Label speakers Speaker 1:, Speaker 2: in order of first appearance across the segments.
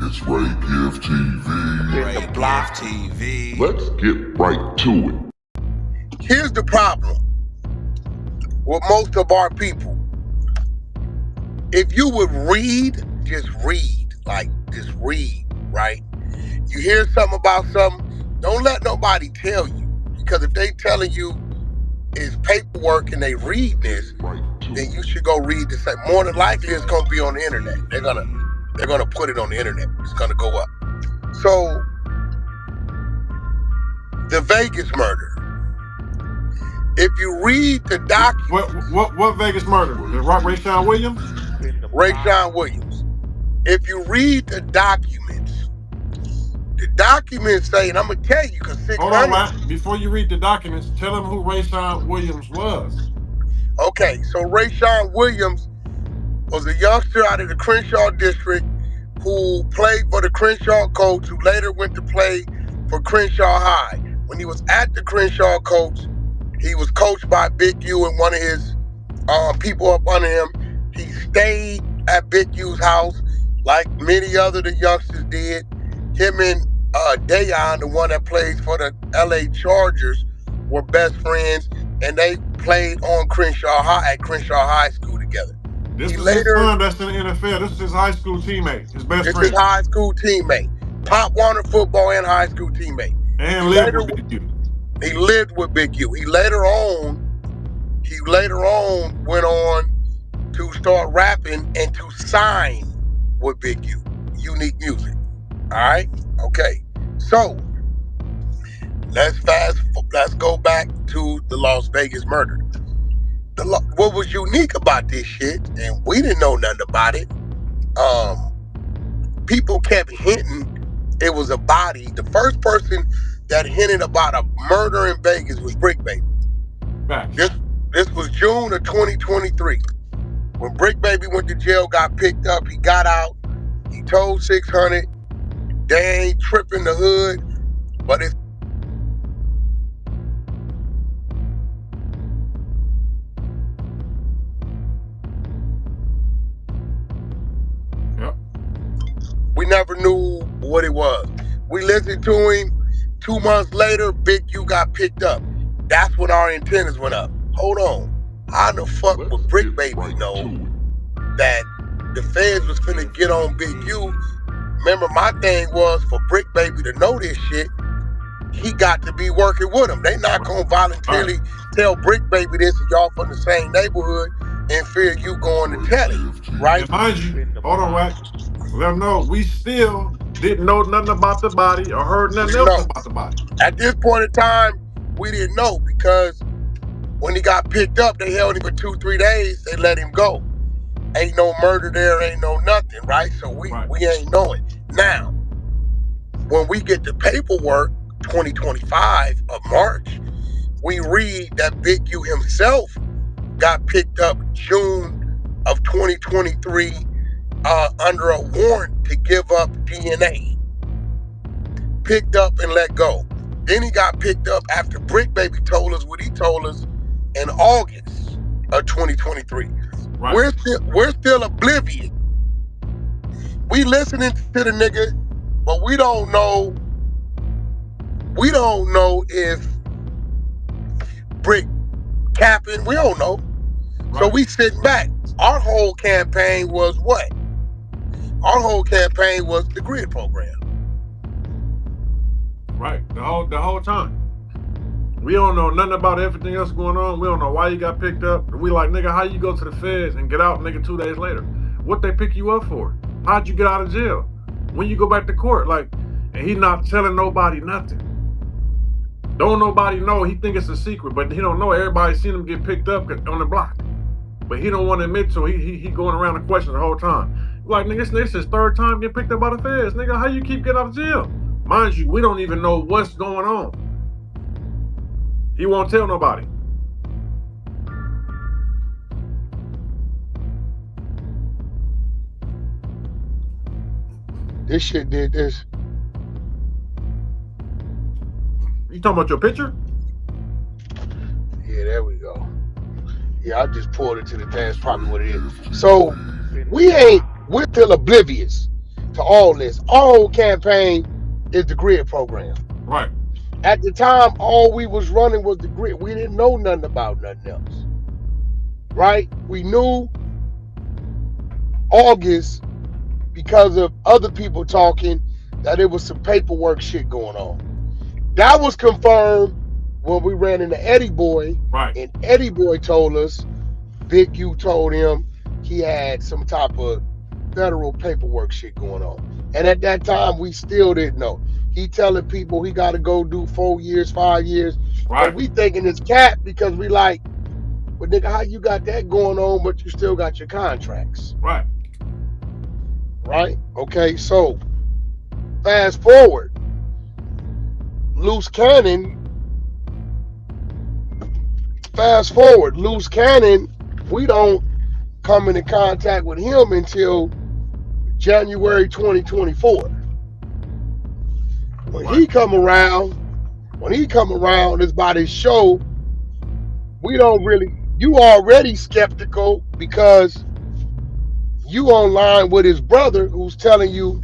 Speaker 1: It's Ray Give TV.
Speaker 2: Ray
Speaker 3: the block.
Speaker 2: TV.
Speaker 1: Let's get right to it.
Speaker 3: Here's the problem with most of our people. If you would read, just read, right? You hear something about something, don't let nobody tell you. Because if they telling you it's paperwork and they read this, then you should go read the same. More than likely it's gonna be on the internet. They're gonna put it on the internet. It's gonna go up. So the Vegas murder. If you read the document,
Speaker 4: what Vegas murder? Rayshawn Williams?
Speaker 3: Rayshawn Williams. If you read the documents say, and I'm gonna tell you, because 600.
Speaker 4: Hold on, Wack. Before you read the documents, tell them who Rayshawn Williams was.
Speaker 3: Okay, so Rayshawn Williams was a youngster out of the Crenshaw district who played for the Crenshaw coach, who later went to play for Crenshaw High. When he was at the Crenshaw coach, he was coached by Big U and one of his people up under him. He stayed at Big U's house like many other the youngsters did. Him and Dayon, the one that plays for the LA Chargers, were best friends, and they played on Crenshaw High at Crenshaw High School together.
Speaker 4: This is his son that's in the NFL. This is his high school teammate, his best friend.
Speaker 3: This is high school teammate. Pop Warner football and high school teammate.
Speaker 4: And lived with Big U.
Speaker 3: He lived with Big U. He later on went on to start rapping and to sign with Big U. Unique Music. All right? Okay. So, let's go back to the Las Vegas murder. What was unique about this shit, and we didn't know nothing about it, people kept hinting it was a body. The first person that hinted about a murder in Vegas was Bricc Baby.
Speaker 4: Back.
Speaker 3: This was June of 2023. When Bricc Baby went to jail, got picked up, he got out, he told 600, they ain't tripping the hood, but it's we never knew what it was. We listened to him. 2 months later, Big U got picked up. That's when our antennas went up. Hold on. How the fuck would Bricc Baby know that the feds was finna get on Big U? Remember, my thing was for Bricc Baby to know this shit, he got to be working with them. They not gonna voluntarily tell Bricc Baby this and y'all from the same neighborhood and fear you going to tell it, right?
Speaker 4: And mind you, hold on, Wack. Let them know we still didn't know nothing about the body or heard nothing else about the body.
Speaker 3: At this point in time, we didn't know because when he got picked up, they held him for 2-3 days. They let him go. Ain't no murder there, ain't no nothing, right? So we ain't knowing. Now, when we get the paperwork, 2025 of March, we read that Big U himself got picked up June of 2023 under a warrant to give up DNA. Picked up and let go. Then he got picked up after Bricc Baby told us what he told us in August of 2023. Right. We're still oblivious. We listening to the nigga, but we don't know if Bricc capping. We don't know. Right. So we sit back. Our whole campaign was what? Our whole campaign was the grid program.
Speaker 4: Right, the whole time. We don't know nothing about everything else going on. We don't know why you got picked up. We like, nigga, how you go to the feds and get out, nigga, 2 days later? What they pick you up for? How'd you get out of jail? When you go back to court, like, and he not telling nobody nothing. Don't nobody know. He think it's a secret, but he don't know. Everybody seen him get picked up on the block, but he don't want to admit to it. He going around the question the whole time. Like, nigga, this is his third time getting picked up by the feds. Nigga, how you keep getting out of jail? Mind you, we don't even know what's going on. He won't tell nobody.
Speaker 3: This shit did this.
Speaker 4: You talking about your picture?
Speaker 3: Yeah, there we go. Yeah, I just pulled it to the thing. That's probably what it is. So we're still oblivious. to all this. Our whole campaign is the grid program.
Speaker 4: Right.
Speaker 3: At the time, all we was running was the grid. We didn't know nothing about nothing else. Right? We knew August because of other people talking that it was some paperwork shit going on. That was confirmed when we ran into Eddie Boy,
Speaker 4: Right.
Speaker 3: and Eddie Boy told us, Big U told him he had some type of federal paperwork shit going on. And at that time, we still didn't know. He telling people he got to go do 4 years, 5 years.
Speaker 4: Right.
Speaker 3: But we thinking it's cap because we like, but nigga, how you got that going on, but you still got your contracts?
Speaker 4: Right.
Speaker 3: Right? Okay, so fast forward. Luce Cannon, we don't come into contact with him until January 2024. When he come around, it's about his show. You already skeptical because you online with his brother who's telling you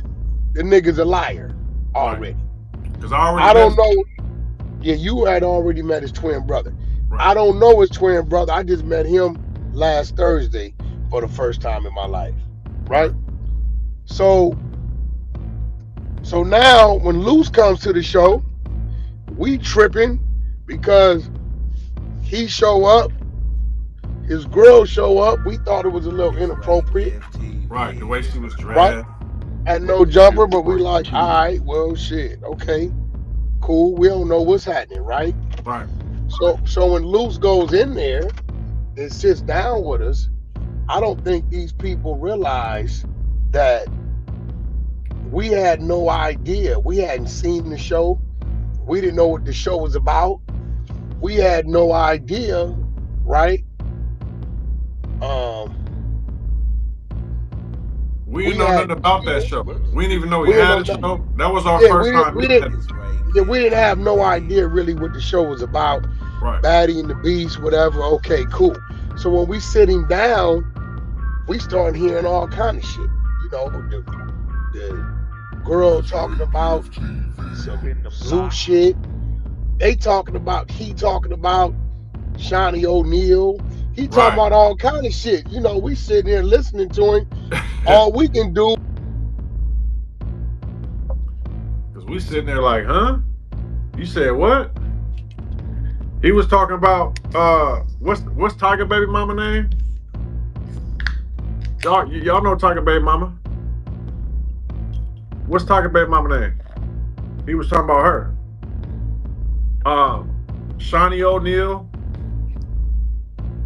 Speaker 3: the nigga's a liar already.
Speaker 4: Because
Speaker 3: I don't know. Yeah, you had already met his twin brother.
Speaker 4: Right.
Speaker 3: I don't know his twin brother. I just met him last Thursday for the first time in my life. Right? So now when Luce comes to the show, we tripping because he show up, his girl show up. We thought it was a little inappropriate.
Speaker 4: Right, the way she was dressed.
Speaker 3: Right? And No Jumper, but we like, all right, well, shit, okay, cool. We don't know what's happening, right?
Speaker 4: Right.
Speaker 3: So when Luce goes in there and sits down with us, I don't think these people realize that we had no idea. We hadn't seen the show. We didn't know what the show was about. We had no idea, right?
Speaker 4: We didn't know nothing about that show. We didn't even know we had a show. That was our first time.
Speaker 3: We didn't have no idea really what the show was about.
Speaker 4: Right.
Speaker 3: Batty and the Beast, whatever. Okay, cool. So when we sitting down, we start hearing all kind of shit. You know, the girl talking about some zoo shit. He talking about Shawnee O'Neal. He talking about all kind of shit. You know, we sitting there listening to him. All we can do.
Speaker 4: Because we sitting there like, huh? You said what? He was talking about, what's Tiger Baby Mama name? Y'all know Tiger Baby Mama? What's Tiger Baby Mama name? He was talking about her. Shawnee O'Neal.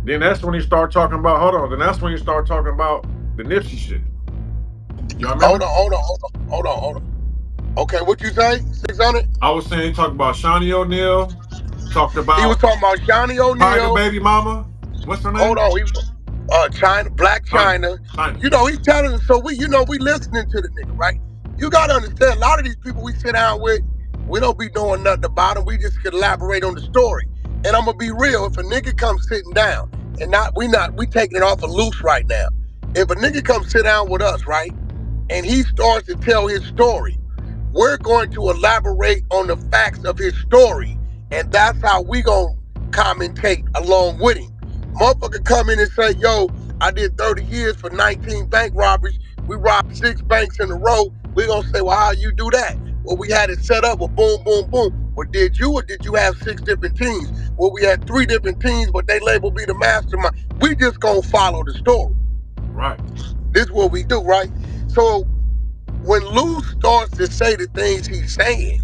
Speaker 4: Then that's when he started talking about, then that's when he started talking about the Nipsey shit. Y'all remember?
Speaker 3: Hold on. Okay, what you say? 600?
Speaker 4: I was saying he talked about Shawnee O'Neal. Talked about.
Speaker 3: He was talking about Shawnee O'Neal.
Speaker 4: Tiger Baby Mama. What's her name?
Speaker 3: Hold on. He was, China, Black China. You know, he's telling us, so we listening to the nigga, right? You gotta understand, a lot of these people we sit down with, we don't be knowing nothing about them. We just can elaborate on the story. And I'm gonna be real, if a nigga comes sitting down, and we taking it off of Luce right now. If a nigga comes sit down with us, right, and he starts to tell his story, we're going to elaborate on the facts of his story, and that's how we gonna commentate along with him. Motherfucker come in and say, yo, I did 30 years for 19 bank robberies. We robbed 6 banks in a row. We gonna say, well, how you do that? Well, we had it set up with boom, boom, boom. Well, did you, or did you have 6 different teams? Well, we had 3 different teams, but they labeled me the mastermind. We just gonna follow the story.
Speaker 4: Right.
Speaker 3: This is what we do, right? So when Luce starts to say the things he's saying,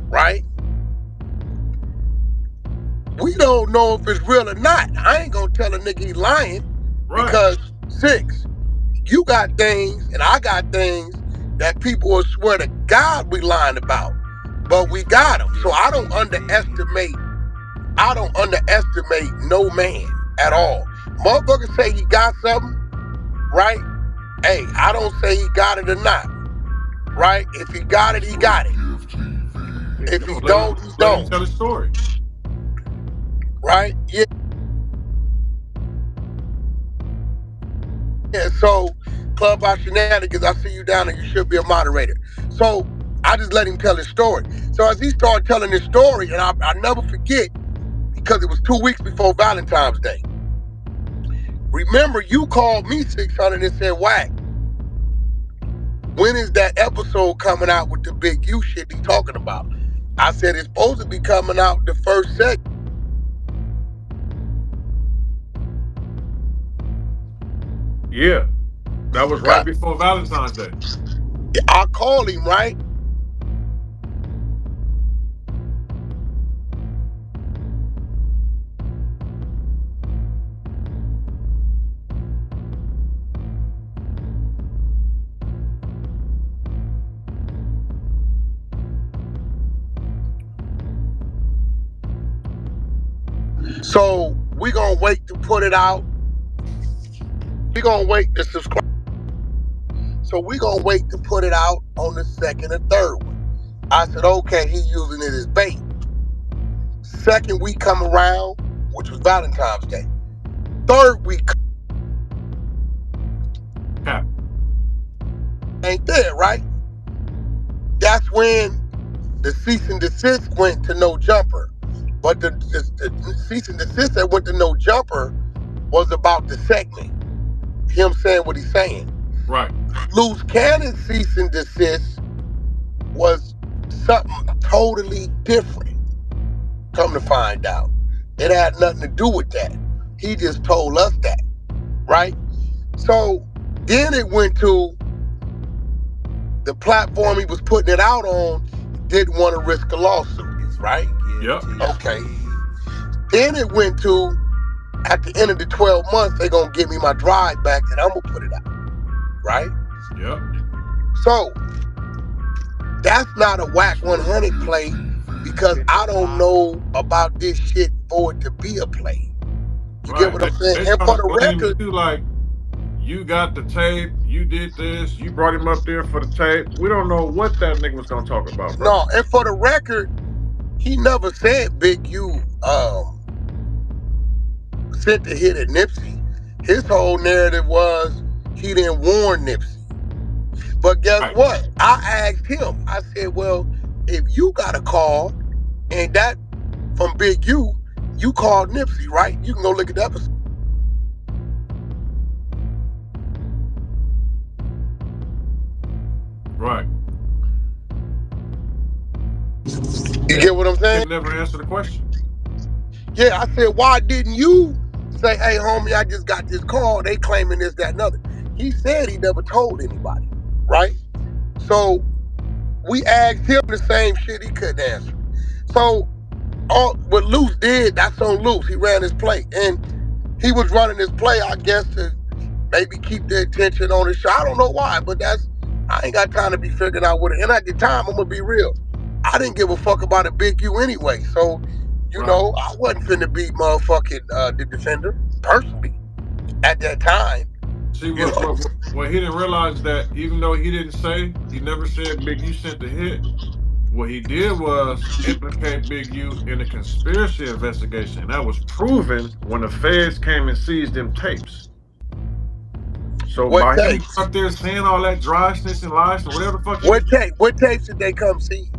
Speaker 3: right? We don't know if it's real or not. I ain't gonna tell a nigga he lying, because 6, you got things and I got things that people will swear to God we lying about, but we got them. So I don't underestimate no man at all. Motherfuckers say he got something, right? Hey, I don't say he got it or not, right? If he got it, he got it. If he don't, he don't.
Speaker 4: Let him tell the story.
Speaker 3: Right? Yeah. Yeah, so Clubhouse Shenanigans, I see you down there. You should be a moderator. So I just let him tell his story. So as he started telling his story, and I never forget, because it was 2 weeks before Valentine's Day. Remember, you called me 600 and said, Wack, when is that episode coming out with the big U shit he talking about? I said, it's supposed to be coming out the first segment.
Speaker 4: Yeah. That was right before Valentine's Day.
Speaker 3: I called him, right? So we gonna wait to put it out. We gonna wait to subscribe. So we gonna wait to put it out on the second and third one. I said, okay, he using it as bait. Second week come around, which was Valentine's Day. Third week ain't there, right? That's when the cease and desist went to No Jumper. But the cease and desist that went to No Jumper was about the segment. Him saying what he's saying.
Speaker 4: Right.
Speaker 3: Luce Cannon's cease and desist was something totally different. Come to find out. It had nothing to do with that. He just told us that. Right? So then it went to the platform he was putting it out on, didn't want to risk a lawsuit. Right?
Speaker 4: Yep.
Speaker 3: Okay. Then it went to, at the end of the 12 months, they're going to give me my drive back and I'm going to put it out. Right?
Speaker 4: Yep.
Speaker 3: So, that's not a Wack 100 play because I don't know about this shit for it to be a play. You get what I'm saying? And for the record,
Speaker 4: you like, you got the tape, you did this, you brought him up there for the tape. We don't know what that nigga was going to talk about, bro.
Speaker 3: No, and for the record, he never said Big U sent the hit at Nipsey. His whole narrative was he didn't warn Nipsey. But guess what? I asked him. I said, well, if you got a call and that from Big U, you called Nipsey, right? You can go look at the episode.
Speaker 4: Right.
Speaker 3: You get what I'm saying?
Speaker 4: He never answered the question.
Speaker 3: Yeah, I said, why didn't you say, hey, homie, I just got this call. They claiming this, that, and other. He said he never told anybody, right? So we asked him the same shit. He couldn't answer. So what Luce did, that's on Luce. He ran his play. And he was running his play, I guess, to maybe keep the attention on his show. I don't know why, but I ain't got time to be figuring out what it. And at the time, I'm going to be real, I didn't give a fuck about a Big U anyway. So, you know, I wasn't finna be motherfucking the defender, personally, at that time.
Speaker 4: See, what he didn't realize that even though he didn't say, he never said Big U sent the hit, what he did was implicate Big U in a conspiracy investigation. That was proven when the feds came and seized them tapes. So
Speaker 3: what
Speaker 4: by
Speaker 3: tapes?
Speaker 4: him up there saying all that dry snitch and lies and whatever the fuck.
Speaker 3: What tapes did they come seize?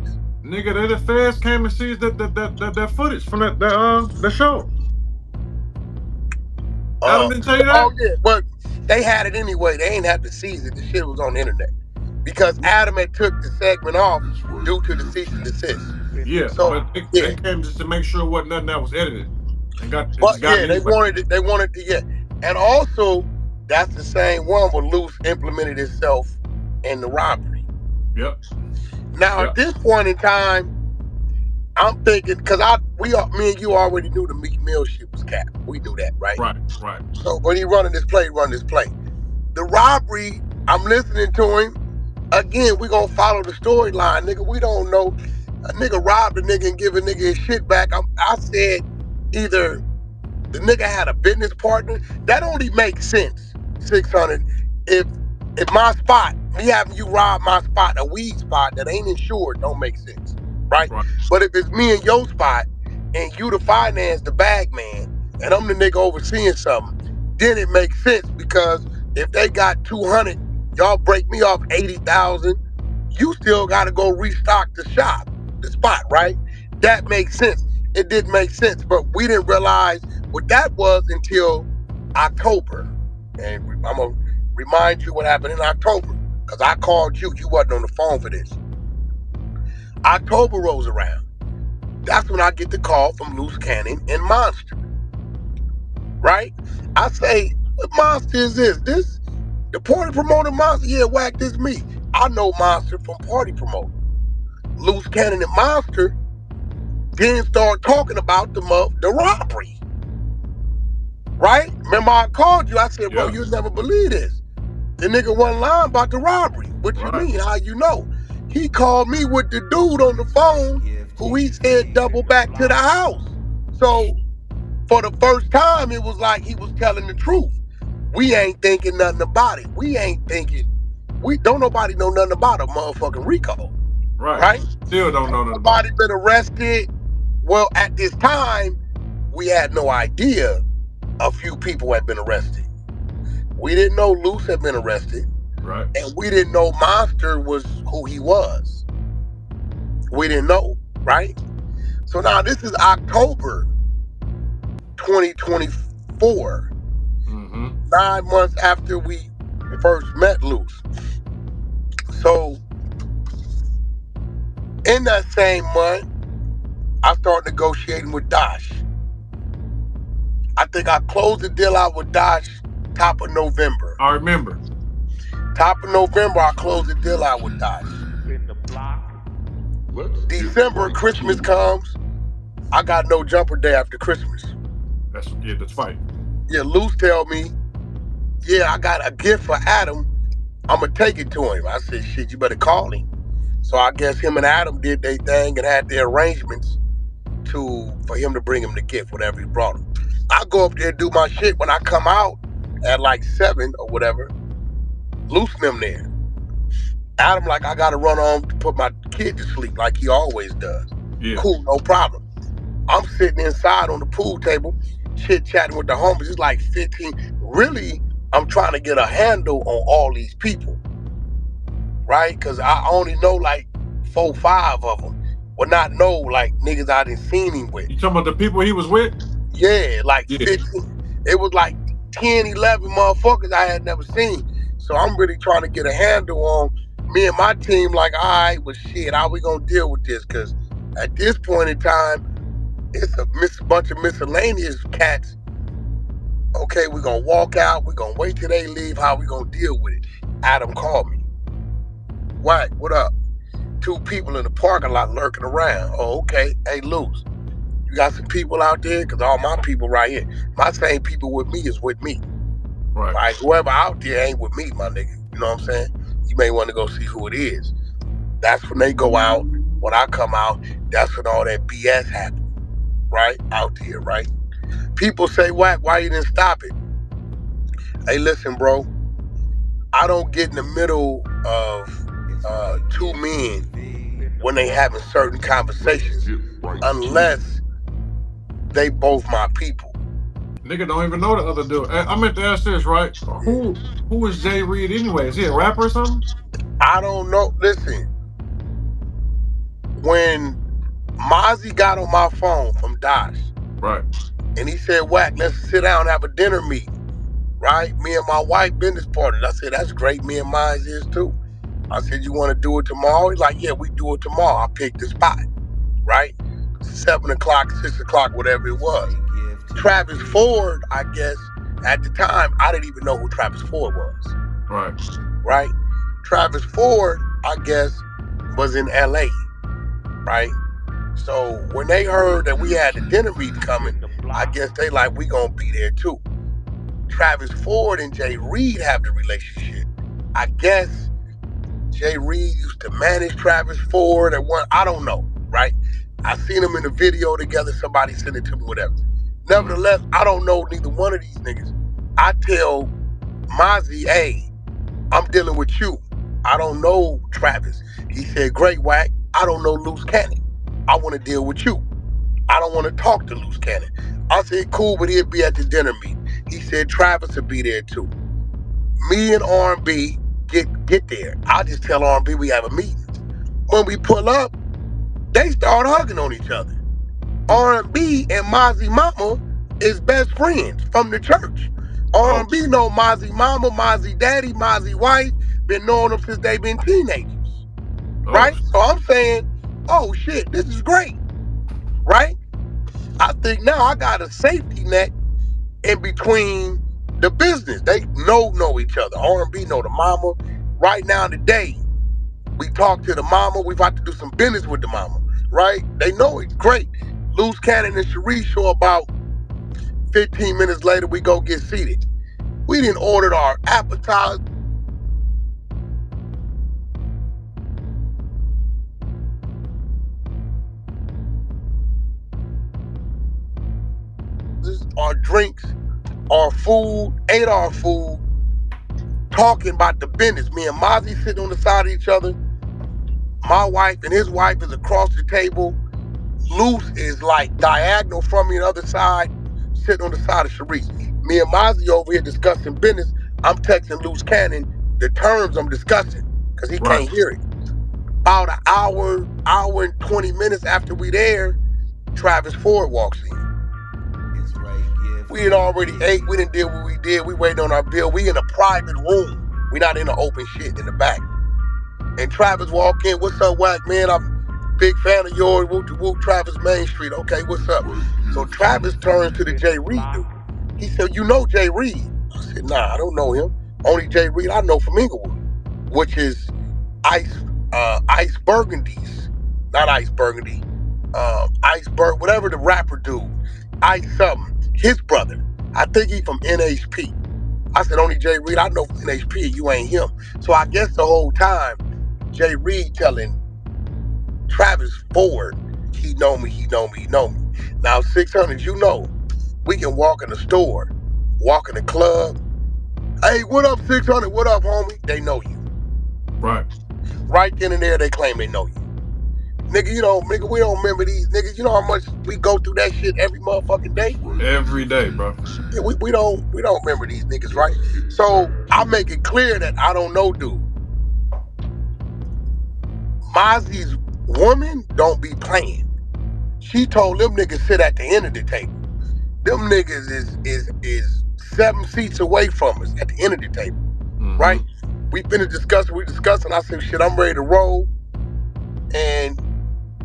Speaker 4: Nigga, the feds came and seized that footage from the show. Adam didn't tell you that?
Speaker 3: Oh yeah, but they had it anyway. They ain't have to seize it. The shit was on the internet. Because Adam had took the segment off due to the cease and desist.
Speaker 4: Yeah, so, but they came just to make sure it wasn't nothing that was edited.
Speaker 3: They wanted to, yeah. And also, that's the same one where Luce implemented itself in the robbery.
Speaker 4: Yep.
Speaker 3: Now, at this point in time, I'm thinking, because me and you already knew the Meek Mill shit was cap. We knew that, right?
Speaker 4: Right.
Speaker 3: So when he running this play, The robbery, I'm listening to him. Again, we gonna follow the storyline, nigga. We don't know. A nigga robbed a nigga and give a nigga his shit back. I said either the nigga had a business partner. That only makes sense, 600. If my spot, me having you rob my spot, a weed spot that ain't insured, don't make sense, right? But if it's me and your spot, and you the finance, the bag man, and I'm the nigga overseeing something, then it makes sense because if they got 200 Y'all break me off 80,000. You still got to go restock the spot, right? That makes sense. It did make sense, but we didn't realize what that was until October. And I'm going to remind you what happened in October, because I called you. You wasn't on the phone for this. October rolls around. That's when I get the call from Loose Cannon and Monster, right? I say, what Monster is this? This? The party promoter Monster? Yeah, Wack, this me. I know Monster from party promoter. Loose Cannon and Monster then start talking about the robbery. Right? Remember I called you, I said, bro, you'll never believe this. The nigga wasn't lying about the robbery. What you mean? How you know? He called me with the dude on the phone who he said double back to the house. So for the first time, it was like he was telling the truth. We ain't thinking nothing about it. We don't nobody know nothing about a motherfucking Rico. Right?
Speaker 4: Still don't know nothing
Speaker 3: about it. Nobody been arrested. Well, at this time, we had no idea a few people had been arrested. We didn't know Luce had been arrested.
Speaker 4: Right.
Speaker 3: And we didn't know Monster was who he was. We didn't know, right? So now this is October 2024. 9 months after we first met Luce. So in that same month, I started negotiating with Dash. I think I closed the deal out with Dash top of November.
Speaker 4: I remember.
Speaker 3: Top of November, I closed the deal out with Dash. December, Christmas comes. I got No Jumper Day after Christmas.
Speaker 4: That's fight.
Speaker 3: Yeah, Luce tell me, yeah, I got a gift for Adam. I'm going to take it to him. I said, shit, you better call him. So I guess him and Adam did their thing and had their arrangements for him to bring him the gift, whatever he brought him. I go up there and do my shit. When I come out at like 7 or whatever, Luce them there. Adam like, I got to run on to put my kid to sleep like he always does.
Speaker 4: Yeah.
Speaker 3: Cool, no problem. I'm sitting inside on the pool table, chit-chatting with the homies. It's like 15. Really, I'm trying to get a handle on all these people, right? Because I only know like 4, 5 of them. Well, not know like niggas I done seen him with.
Speaker 4: You talking about the people he was with?
Speaker 3: Yeah, like 15. It was like 10, 11 motherfuckers I had never seen. So I'm really trying to get a handle on me and my team. Like, all right, well, shit, how we gonna deal with this? Because at this point in time, it's a bunch of miscellaneous cats. Okay, we're gonna walk out. We're gonna wait till they leave. How we gonna deal with it? Adam called me. Wack, what up? 2 people in the parking lot lurking around. Oh, okay. Hey, Luce, you got some people out there? Because all my people right here. My same people with me is with me. Right. Whoever out there ain't with me, my nigga. You know what I'm saying? You may want to go see who it is. That's when they go out. When I come out, that's when all that BS happens. Right? Out here, right? People say, Wack, why you didn't stop it? Hey, listen, bro. I don't get in the middle of 2 men when they having certain conversations unless they both my people.
Speaker 4: Nigga don't even know the other dude. I meant to ask this, right? Who is Jay Reed anyway? Is he a rapper or something?
Speaker 3: I don't know. Listen, when Mozzie got on my phone from Dash,
Speaker 4: right,
Speaker 3: and he said, Wack, let's sit down and have a dinner meeting, right? Me and my wife business partners. I said, that's great. Me and mine is too. I said, you want to do it tomorrow? He's like, yeah, we do it tomorrow. I picked the spot, right? 7 o'clock, 6 o'clock, whatever it was. Travis Ford, I guess, at the time, I didn't even know who Travis Ford was.
Speaker 4: Right.
Speaker 3: Right? Travis Ford, I guess, was in LA, right? So when they heard that we had the dinner meeting coming, I guess they like, we gonna be there too. Travis Ford and Jay Reed have the relationship. I guess Jay Reed used to manage Travis Ford at one, I don't know, right? I seen them in a video together, somebody sent it to me, whatever. Nevertheless, I don't know neither one of these niggas. I tell Mozzie, hey, I'm dealing with you. I don't know Travis. He said, great, Wack. I don't know Loose Cannon. I want to deal with you. I don't want to talk to Loose Cannon. I said, cool, but he'll be at the dinner meeting. He said, Travis will be there too. Me and R&B get there. I just tell R&B we have a meeting. When we pull up, they start hugging on each other. R&B and Mozzie Mama is best friends from the church. R&B know Mozzie Mama, Mozzie Daddy, Mozzie wife, been knowing them since they been teenagers. Right? So I'm saying, oh shit, this is great. Right? I think now I got a safety net in between the business. They know each other. R&B know the mama. Right now today, we talk to the mama. We about to do some business with the mama. Right? They know it. Great. Luce Cannon and Cherie show about 15 minutes later, we go get seated. We didn't order our appetizers. Our drinks, our food, ate our food, talking about the business. Me and Mozzie sitting on the side of each other. My wife and his wife is across the table. Luce is like diagonal from me on the other side, sitting on the side of Cherie. Me and Mozzie over here discussing business. I'm texting Luce Cannon the terms I'm discussing because he can't hear it. About an hour and 20 minutes after we there, Travis Ford walks in. We had already ate. We didn't do what we did. We waited on our bill. We in a private room. We not in the open shit in the back. And Travis walk in. What's up, Wack, man? I'm a big fan of yours. Woo, Travis Main Street. Okay, what's up? So Travis turns to the Jay Reed dude. He said, you know Jay Reed? I said, nah, I don't know him. Only Jay Reed I know from Inglewood, which is Ice Burgundy's. Not Ice Burgundy. Iceberg, whatever the rapper dude. Ice something. His brother. I think he from NHP. I said, only Jay Reed I know from NHP, you ain't him. So I guess the whole time, Jay Reed telling Travis Ford, he know me. Now 600, you know, we can walk in the store, walk in the club. Hey, what up 600? What up, homie? They know you.
Speaker 4: Right.
Speaker 3: Right then and there, they claim they know you. Nigga, we don't remember these niggas. You know how much we go through that shit every motherfucking day?
Speaker 4: Every day, bro.
Speaker 3: Yeah, we don't remember these niggas, right? So I make it clear that I don't know dude. Mozzie's woman don't be playing. She told them niggas sit at the end of the table. Them niggas is 7 seats away from us at the end of the table, right? We finished discussing. I said, shit, I'm ready to roll. And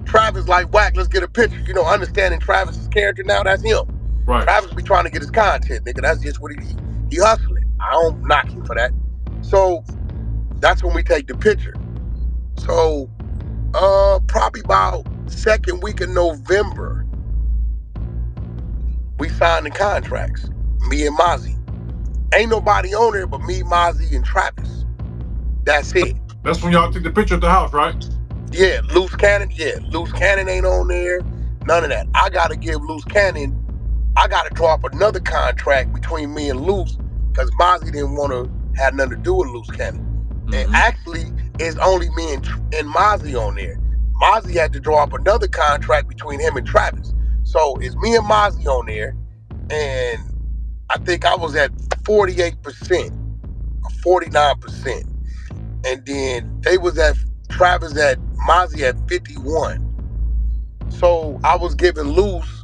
Speaker 3: Travis like, Wack, let's get a picture. You know, understanding Travis's character now, that's him.
Speaker 4: Right.
Speaker 3: Travis be trying to get his content, nigga. That's just what he hustling. I don't knock him for that. So that's when we take the picture. So probably about second week of November, we signed the contracts. Me and Mozzie. Ain't nobody on there but me, Mozzie, and Travis. That's it.
Speaker 4: That's when y'all took the picture at the house, right?
Speaker 3: Yeah, Luce Cannon. Yeah, Luce Cannon ain't on there. None of that. I gotta give Luce Cannon. I gotta draw up another contract between me and Luce because Mozzie didn't want to have nothing to do with Luce Cannon. And actually, it's only me and Mozzie on there. Mozzie had to draw up another contract between him and Travis. So it's me and Mozzie on there, and I think I was at 48% or 49%, and then they was at Travis at Mozzie at 51. So I was giving Luce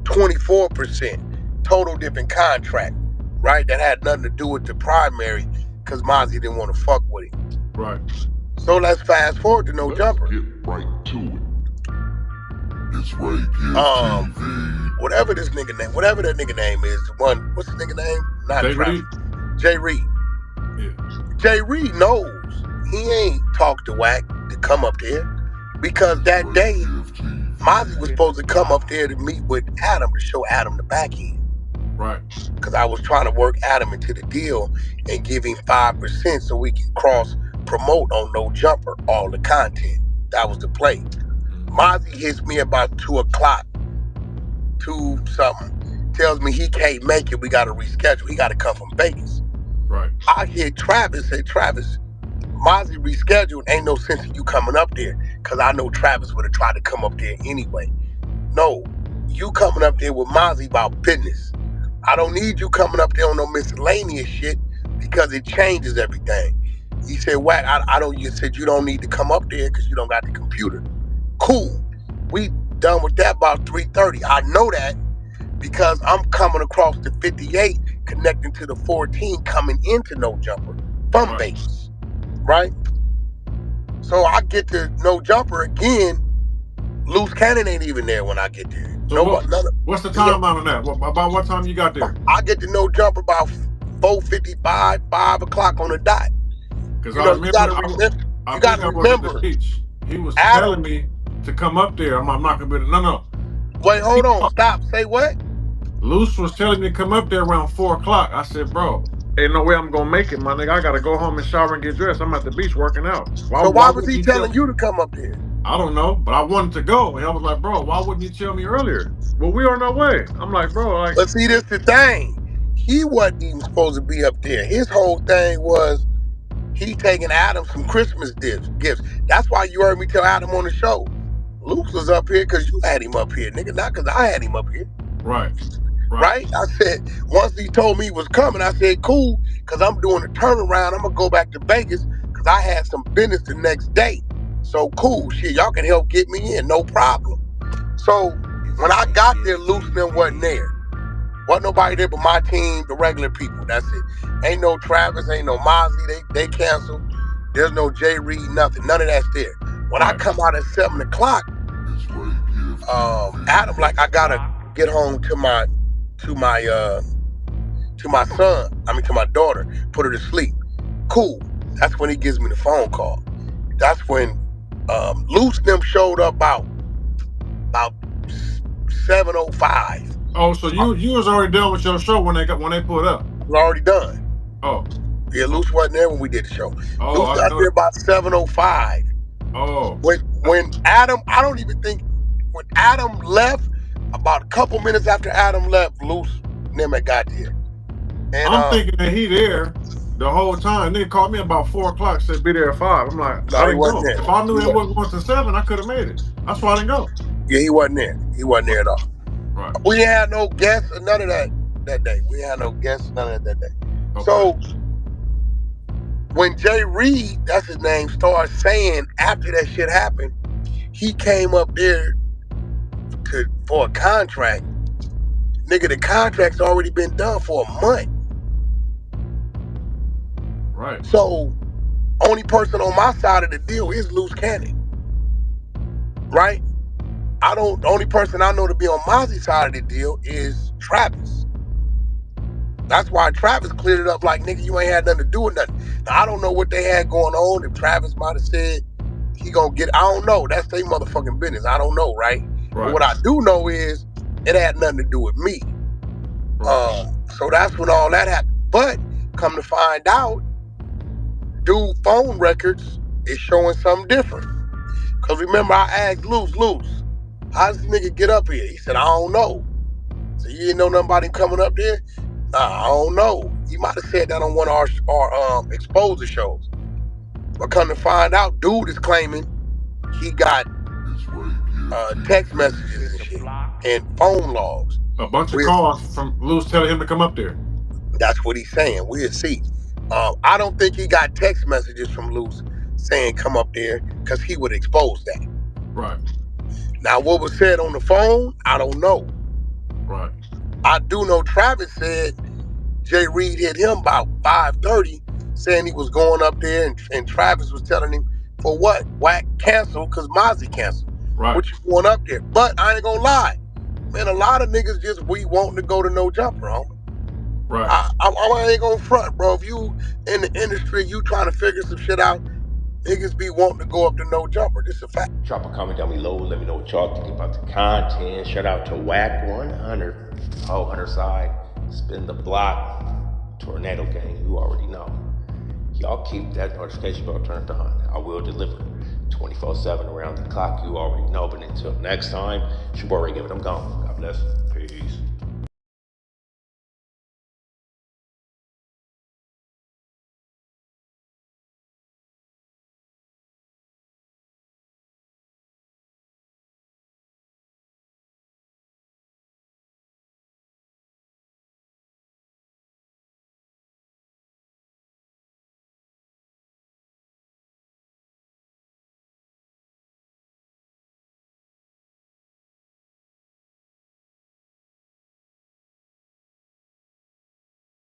Speaker 3: 24%, total different contract, right? That had nothing to do with the primary because Mozzie didn't want to fuck with him.
Speaker 4: Right.
Speaker 3: So let's fast forward to No Jumper.
Speaker 1: Get right to it. It's Ray TV.
Speaker 3: Whatever that nigga name is, what's the nigga name? Not
Speaker 4: Jay
Speaker 3: Travis.
Speaker 4: Reed?
Speaker 3: Jay Reed.
Speaker 4: Yeah.
Speaker 3: Jay Reed knows he ain't talked to Wack to come up there because that day, Mozzie was supposed to come up there to meet with Adam to show Adam the back end.
Speaker 4: Right.
Speaker 3: Because I was trying to work Adam into the deal and give him 5% so we can cross promote on No Jumper all the content. That was the play. Mozzie hits me about 2 o'clock, 2 something, tells me he can't make it, we gotta reschedule. He gotta come from Vegas.
Speaker 4: Right.
Speaker 3: I hit Travis, say, Travis, Mozzie rescheduled, ain't no sense in you coming up there, because I know Travis would have tried to come up there anyway. No, you coming up there with Mozzie about business. I don't need you coming up there on no miscellaneous shit because it changes everything. He said, Wack, I don't. You said you don't need to come up there because you don't got the computer. Cool. We done with that about 3:30. I know that because I'm coming across the 58, connecting to the 14, coming into No Jumper from base, right? So I get to No Jumper again. Luce Cannon ain't even there when I get there.
Speaker 4: So what's the timeline on that? About what time you got there?
Speaker 3: I get to No Jumper about 4:55, 5 o'clock on the dot.
Speaker 4: Because
Speaker 3: I
Speaker 4: remember,
Speaker 3: you gotta remember.
Speaker 4: At the beach. He was telling me to come up there. I'm not gonna be no.
Speaker 3: Wait, hold on, stop. Say what?
Speaker 4: Luce was telling me to come up there around 4 o'clock. I said, bro, ain't no way I'm gonna make it, my nigga. I gotta go home and shower and get dressed. I'm at the beach working out.
Speaker 3: Why was he telling you to come up there?
Speaker 4: I don't know, but I wanted to go. And I was like, bro, why wouldn't you tell me earlier? Well, we on our way. I'm like, bro, like.
Speaker 3: But see, this the thing. He wasn't even supposed to be up there. His whole thing was he taking Adam some Christmas gifts. That's why you heard me tell Adam on the show, Luce was up here because you had him up here, nigga, not because I had him up here.
Speaker 4: Right.
Speaker 3: I said, once he told me he was coming, I said, cool, because I'm doing a turnaround. I'm going to go back to Vegas because I had some business the next day. So cool, shit, y'all can help get me in, no problem. So when I got there, Luce and them wasn't there. Wasn't nobody there but my team, the regular people. That's it. Ain't no Travis, ain't no Mosley. They canceled. There's no Jay Reed, nothing. None of that's there. When I come out at 7 o'clock, Adam, like, I gotta get home to my son. I mean, to my daughter. Put her to sleep. Cool. That's when he gives me the phone call. That's when Luce and them showed up about 7:05.
Speaker 4: Oh, so you was already done with your show when they put up?
Speaker 3: I was already done.
Speaker 4: Oh.
Speaker 3: Yeah, Luce wasn't there when we did the show.
Speaker 4: Oh,
Speaker 3: Luce got there about 7:05.
Speaker 4: Oh.
Speaker 3: When Adam, I don't even think, when Adam left, about a couple minutes after Adam left, Luce and them had got there. And
Speaker 4: I'm thinking that he there the whole time. They called me about 4 o'clock, said be there at 5. I'm like, I didn't go. If I knew it wasn't going to 7, I could have made it. That's why I didn't go.
Speaker 3: Yeah, he wasn't there. He wasn't there at all.
Speaker 4: Right.
Speaker 3: We had no guests or none of that day. We had no guests, none of that day. Okay. So when Jay Reed, that's his name, started saying after that shit happened, he came up there for a contract. Nigga, the contract's already been done for a month.
Speaker 4: Right.
Speaker 3: So only person on my side of the deal is Luce Cannon. Right? The only person I know to be on Mozzie's side of the deal is Travis. That's why Travis cleared it up like, nigga, you ain't had nothing to do with nothing. Now, I don't know what they had going on. If Travis might have said he gonna get, I don't know. That's their motherfucking business. I don't know, right? But what I do know is it had nothing to do with me. Right. So that's when all that happened. But come to find out, dude phone records is showing something different. Because remember, I asked Luce, how does this nigga get up here? He said, I don't know. So you didn't know nothing about him coming up there? Nah, I don't know. He might have said that on one of our exposure shows. But come to find out, dude is claiming he got text messages and shit and phone logs.
Speaker 4: A bunch of calls from Luce telling him to come up there.
Speaker 3: That's what he's saying. We'll see. I don't think he got text messages from Luce saying come up there because he would expose that.
Speaker 4: Right.
Speaker 3: Now, what was said on the phone, I don't know.
Speaker 4: Right.
Speaker 3: I do know Travis said Jay Reed hit him about 5:30 saying he was going up there and Travis was telling him for what? Wack canceled because Mozzie canceled.
Speaker 4: Right.
Speaker 3: What you going up there? But I ain't gonna lie. Man, a lot of niggas just wanting to go to No Jumper, homie.
Speaker 4: Right.
Speaker 3: I ain't gonna front, bro. If you in the industry, you trying to figure some shit out, niggas be wanting to go up to No Jumper. This is a fact.
Speaker 2: Drop a comment down below. Let me know what y'all think about the content. Shout out to Wack 100. Oh, 100 side. Spin the block. Tornado game. You already know. Y'all keep that notification bell turned on. I will deliver 24/7 around the clock. You already know. But until next time, it's your boy Rico. I'm gone. God bless. Peace.